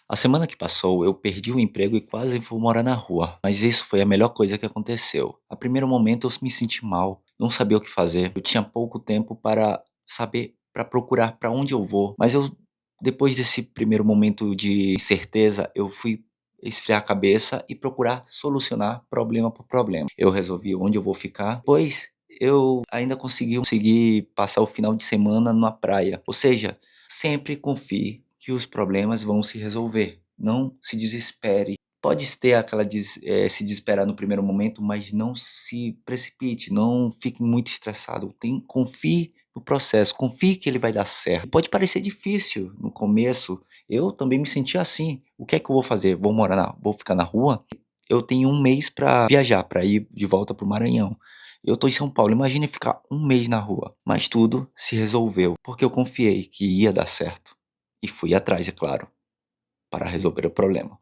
A semana que passou, eu perdi o emprego e quase fui morar na rua, mas isso foi a melhor coisa que aconteceu. A primeiro momento eu me senti mal, não sabia o que fazer. Eu tinha pouco tempo para saber, para procurar para onde eu vou. Mas depois desse primeiro momento de incerteza, eu fui esfriar a cabeça e procurar solucionar problema por problema. Eu resolvi onde eu vou ficar, pois eu ainda consegui passar o final de semana numa praia. Ou seja, sempre confie que os problemas vão se resolver. Não se desespere. Pode ter se desesperar no primeiro momento, mas não se precipite, não fique muito estressado. Confie no processo, confie que ele vai dar certo. Pode parecer difícil no começo. Eu também me senti assim. O que é que eu vou fazer? Vou ficar na rua? Eu tenho um mês para viajar, para ir de volta para o Maranhão. Eu estou em São Paulo, imagine ficar um mês na rua. Mas tudo se resolveu, porque eu confiei que ia dar certo. E fui atrás, é claro, para resolver o problema.